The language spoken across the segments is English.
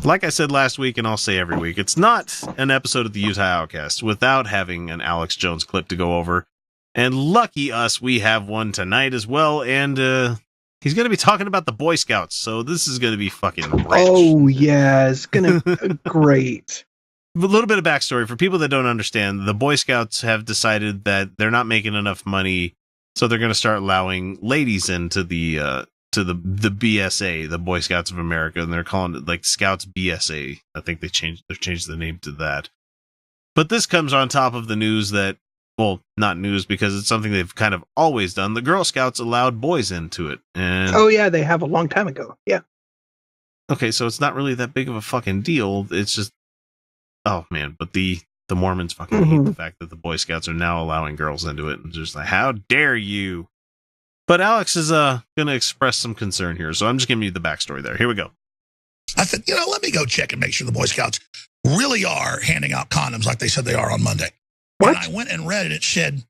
Like I said last week, and I'll say every week, it's not an episode of the Utah Outcast without having an Alex Jones clip to go over. And lucky us, we have one tonight as well. And he's going to be talking about the Boy Scouts. So this is going to be fucking rich. Oh, yeah. It's going to be great. A little bit of backstory for people that don't understand. The Boy Scouts have decided that they're not making enough money. So they're going to start allowing ladies into the BSA, the Boy Scouts of America, and they're calling it like Scouts BSA. I think they've changed the name to that. But this comes on top of the news that, well, not news because it's something they've kind of always done. The Girl Scouts allowed boys into it. And oh yeah, they have a long time ago. Yeah. Okay, so it's not really that big of a fucking deal. It's just, oh man, but the Mormons fucking hate the fact that the Boy Scouts are now allowing girls into it, and just like, how dare you? But Alex is going to express some concern here, so I'm just giving you the backstory there. Here we go. I said, let me go check and make sure the Boy Scouts really are handing out condoms like they said they are on Monday. What? And I went and read it. It said,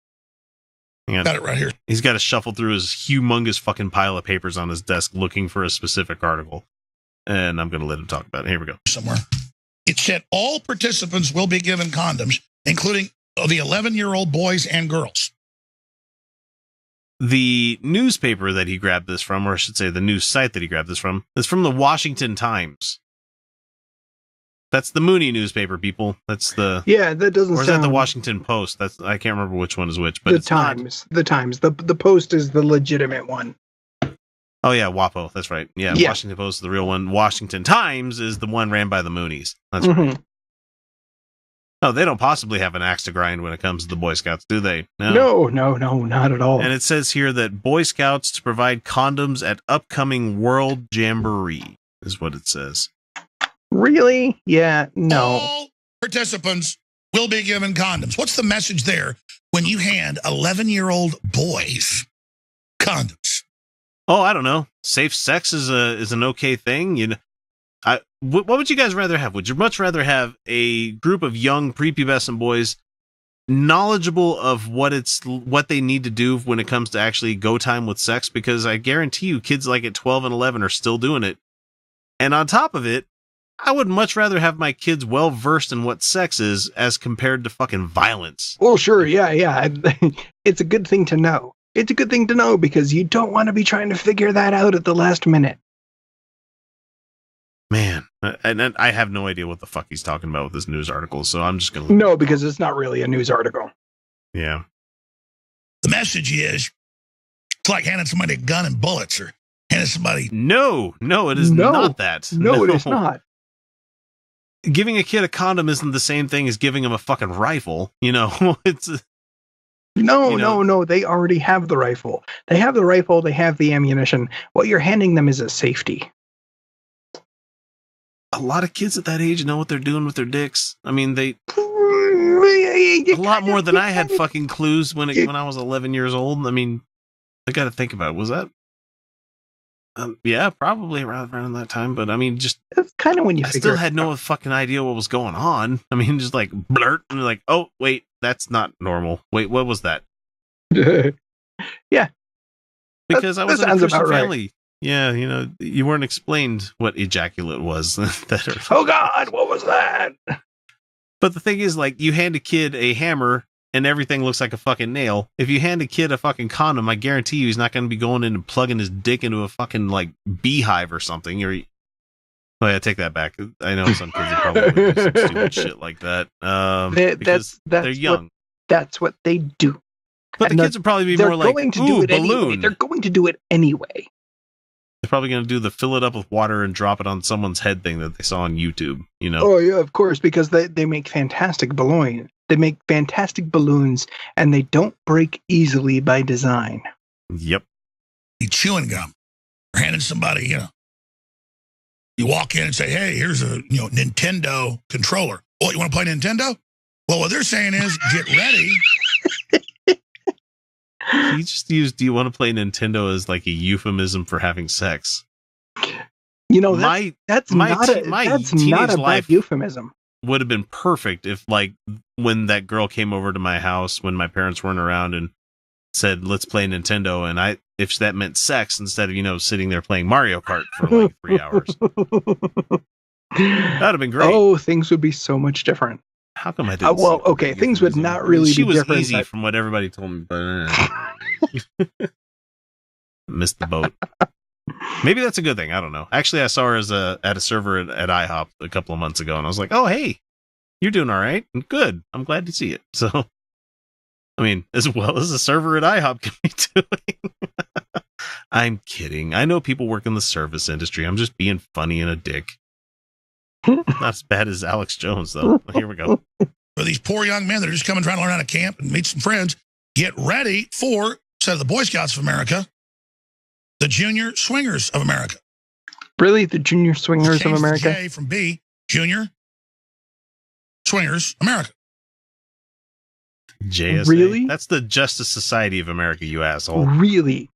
got it right here. He's got to shuffle through his humongous fucking pile of papers on his desk looking for a specific article. And I'm going to let him talk about it. Here we go. Somewhere. It said all participants will be given condoms, including the 11-year-old boys and girls. The newspaper that he grabbed this from, or I should say the news site that he grabbed this from, is from the Washington Times. That's the Mooney newspaper, people. That's the... Yeah, that doesn't sound... Or is that the Washington Post? That's I can't remember which one is which, but the it's Times. Not... The Times. The Post is the legitimate one. Oh, yeah, WAPO. That's right. Yeah, Washington Post is the real one. Washington Times is the one ran by the Moonies. That's right. No, they don't possibly have an axe to grind when it comes to the Boy Scouts, do they? No, not at all. And it says here that Boy Scouts to provide condoms at upcoming World Jamboree is what it says. Really? Yeah, no. All participants will be given condoms. What's the message there when you hand 11-year-old boys condoms? Oh, I don't know. Safe sex is an okay thing. What would you guys rather have? Would you much rather have a group of young prepubescent boys knowledgeable of what they need to do when it comes to actually go time with sex? Because I guarantee you kids like at 12 and 11 are still doing it. And on top of it, I would much rather have my kids well versed in what sex is as compared to fucking violence. Well, sure. Yeah. It's a good thing to know. It's a good thing to know because you don't want to be trying to figure that out at the last minute. Man, and I have no idea what the fuck he's talking about with this news article, so I'm just going to... No, because it's not really a news article. Yeah. The message is, it's like handing somebody a gun and bullets, or handing somebody... No, it is not that. No, it is not. Giving a kid a condom isn't the same thing as giving him a fucking rifle, it's... No, they already have the rifle. They have the rifle, they have the ammunition. What you're handing them is a safety. A lot of kids at that age know what they're doing with their dicks. I mean, a lot more than I had fucking clues when I was 11 years old. I mean, I got to think about it. Was that? Yeah, probably around that time. But I mean, just that's kind of when you. I still had no fucking idea what was going on. I mean, just like blurt and like, oh wait, that's not normal. Wait, what was that? Yeah, because I was in a Christian family. Right. Yeah, you weren't explained what ejaculate was. Oh God, what was that? But the thing is, like, you hand a kid a hammer and everything looks like a fucking nail. If you hand a kid a fucking condom, I guarantee you he's not going to be going in and plugging his dick into a fucking, like, beehive or something. Oh yeah, take that back. I know some kids are probably do some stupid shit like that. Because they're young. That's what they do. But the kids would probably be more like, ooh, balloon. Anyway. They're going to do it anyway. They're probably going to do the fill it up with water and drop it on someone's head thing that they saw on YouTube, Oh, yeah, of course, because they make fantastic balloons. They make fantastic balloons, and they don't break easily by design. Yep. You chewing gum. Or handing somebody, you walk in and say, hey, here's a Nintendo controller. Oh, you want to play Nintendo? Well, what they're saying is, get ready. He just used, do you want to play Nintendo as like a euphemism for having sex? That's not a bad euphemism. Would have been perfect if, like, when that girl came over to my house when my parents weren't around and said, let's play Nintendo. And if that meant sex instead of, sitting there playing Mario Kart for like 3 hours. That'd have been great. Oh, things would be so much different. How come I didn't? Well, okay, things would not really She be was different. easy from what everybody told me, but missed the boat. Maybe that's a good thing. I don't know. Actually, I saw her at a server at IHOP a couple of months ago, and I was like, "Oh, hey, you're doing all right. Good. I'm glad to see it." So, I mean, as well as a server at IHOP can be doing. I'm kidding. I know people work in the service industry. I'm just being funny and a dick. Not as bad as Alex Jones, though. Here we go. For these poor young men that are just coming trying to learn how to camp and meet some friends, get ready for, instead of the Boy Scouts of America, the Junior Swingers of America. Really? The Junior Swingers of America? J from B, Junior Swingers America. JSA? Really? That's the Justice Society of America, you asshole. Really?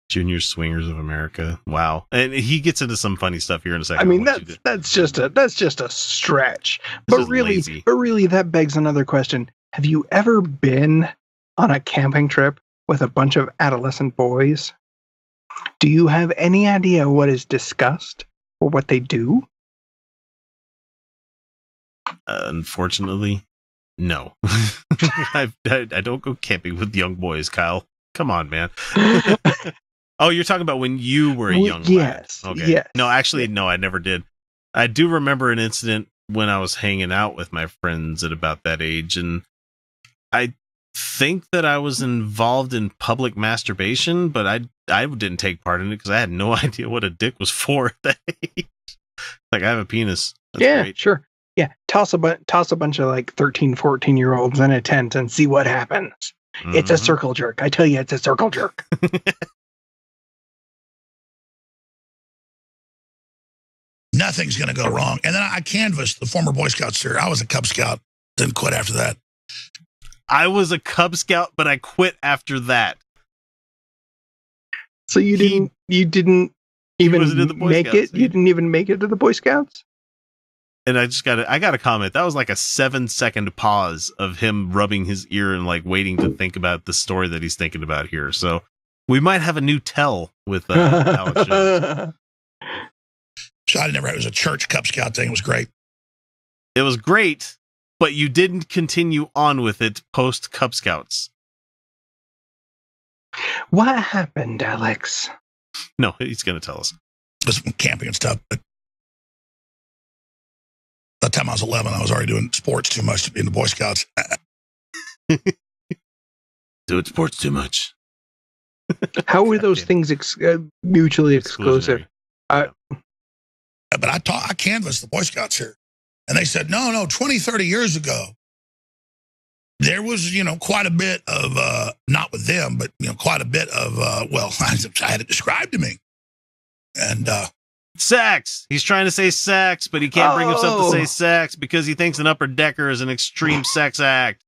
Junior Swingers of America. Wow. And he gets into some funny stuff here in a second. I mean, that's just a stretch. But really, that begs another question. Have you ever been on a camping trip with a bunch of adolescent boys? Do you have any idea what is discussed or what they do? Unfortunately, no. I don't go camping with young boys, Kyle. Come on, man. Oh, you're talking about when you were a young yes, lad. Okay. Yes. No, actually, no, I never did. I do remember an incident when I was hanging out with my friends at about that age, and I think that I was involved in public masturbation, but I didn't take part in it because I had no idea what a dick was for at that age. Like, I have a penis. That's great. Sure. Yeah, toss a bunch of like 13, 14-year-olds in a tent and see what happens. Mm-hmm. It's a circle jerk. I tell you, it's a circle jerk. Nothing's going to go wrong. And then I canvassed the former Boy Scouts here. I was a Cub Scout, didn't quit after that. I was a Cub Scout, but I quit after that. So you didn't even make Scouts, it? You didn't even make it to the Boy Scouts? And I got a comment. That was like a 7-second pause of him rubbing his ear and like waiting to think about the story that he's thinking about here. So we might have a new tell with Alex Jones. So I never. It was a church Cub Scout thing. It was great. It was great, but you didn't continue on with it post Cub Scouts. What happened, Alex? No, he's going to tell us. It was camping and stuff. But by the time I was 11, I was already doing sports too much to be in the Boy Scouts. Doing sports too much. How were those things mutually exclusive? But I canvassed the Boy Scouts here. And they said, no, 20, 30 years ago, there was, quite a bit of, not with them, but, quite a bit of, I had it described to me. And sex. He's trying to say sex, but he can't bring himself to say sex because he thinks an upper decker is an extreme sex act.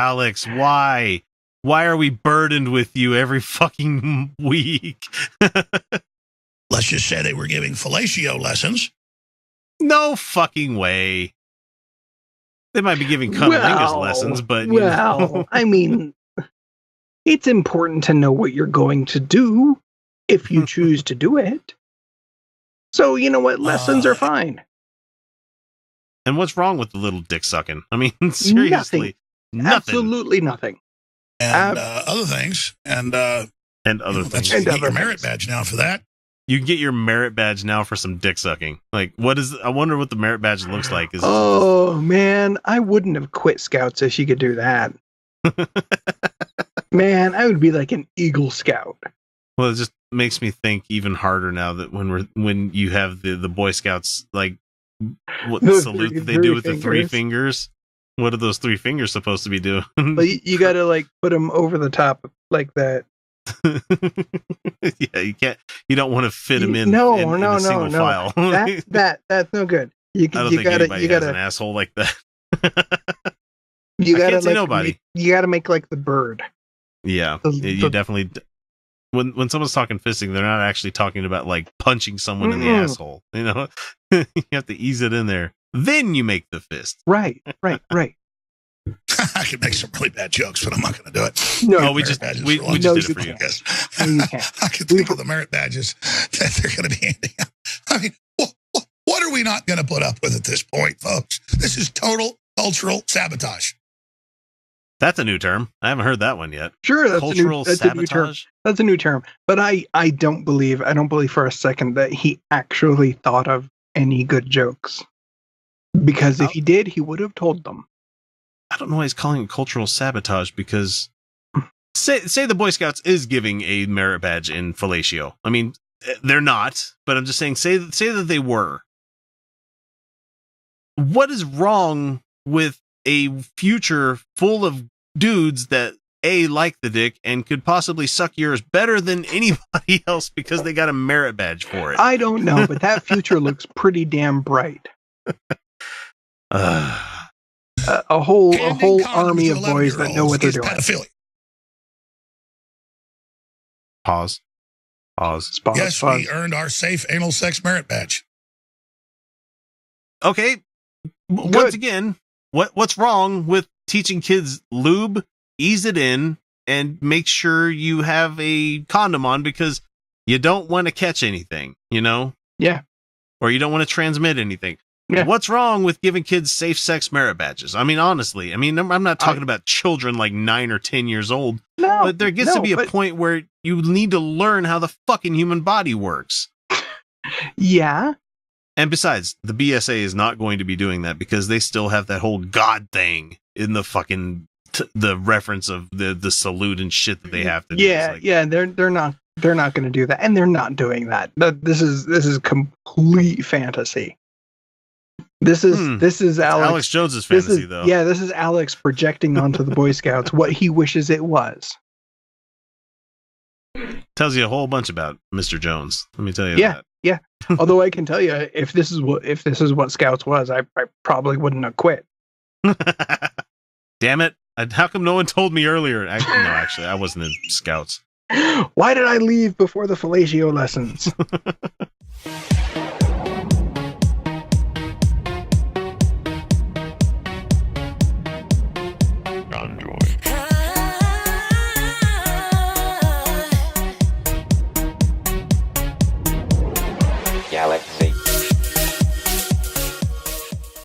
Alex, why? Why are we burdened with you every fucking week? Let's just say they were giving fellatio lessons. No fucking way. They might be giving cunnilingus lessons, but I mean, it's important to know what you're going to do if you choose to do it. So you know what? Lessons are fine. And what's wrong with the little dick sucking? I mean, seriously, nothing. Absolutely nothing. And other things, and other things. You get your merit badge now for that. You can get your merit badge now for some dick sucking. Like, I wonder what the merit badge looks like. Man, I wouldn't have quit Scouts if you could do that. Man, I would be like an Eagle Scout. Well, it just makes me think even harder now that when you have the Boy Scouts, like, what the salute that they do with the 3 fingers. What are those 3 fingers supposed to be doing? Well, you got to like put them over the top like that. Yeah, you don't want to fit them in. No, in a single file. That's no good. I don't think anybody has an asshole like that. You gotta nobody. You gotta make like the bird. Yeah, you definitely. When someone's talking fisting, they're not actually talking about like punching someone in the asshole. You have to ease it in there. Then you make the fist. Right. I could make some really bad jokes, but I'm not going to do it. No, we just did it for you. Yes. No, you can't. I could think of the merit badges that they're going to be handing out. I mean, what are we not going to put up with at this point, folks? This is total cultural sabotage. That's a new term. I haven't heard that one yet. Sure, that's cultural that's sabotage. A new term. That's a new term. But I don't believe for a second that he actually thought of any good jokes. Because if he did, he would have told them. I don't know why he's calling it cultural sabotage, because say the Boy Scouts is giving a merit badge in fellatio. I mean, they're not, but I'm just saying, say that they were. What is wrong with a future full of dudes that like the dick and could possibly suck yours better than anybody else because they got a merit badge for it? I don't know, but that future looks pretty damn bright. A whole army of boys that know what they're doing. Pedophilia. Pause. Yes, we earned our safe anal sex merit badge. Okay. Once again, what's wrong with teaching kids lube, ease it in, and make sure you have a condom on because you don't want to catch anything, you know? Yeah. Or you don't want to transmit anything. Yeah. What's wrong with giving kids safe sex merit badges? I mean, honestly, I'm not talking about children like 9 or 10 years old, but there gets to be a point where you need to learn how the fucking human body works. Yeah. And besides, the BSA is not going to be doing that because they still have that whole God thing in the fucking the reference of the salute and shit that they have to do. Yeah, they're not going to do that, and they're not doing that. This is complete fantasy. This is Alex Jones's fantasy, though. Yeah, this is Alex projecting onto the Boy Scouts what he wishes it was. Tells you a whole bunch about Mr. Jones. Let me tell you that. Yeah. Although I can tell you, if this is what Scouts was, I probably wouldn't have quit. Damn it! How come no one told me earlier? Actually, I wasn't in Scouts. Why did I leave before the fellatio lessons?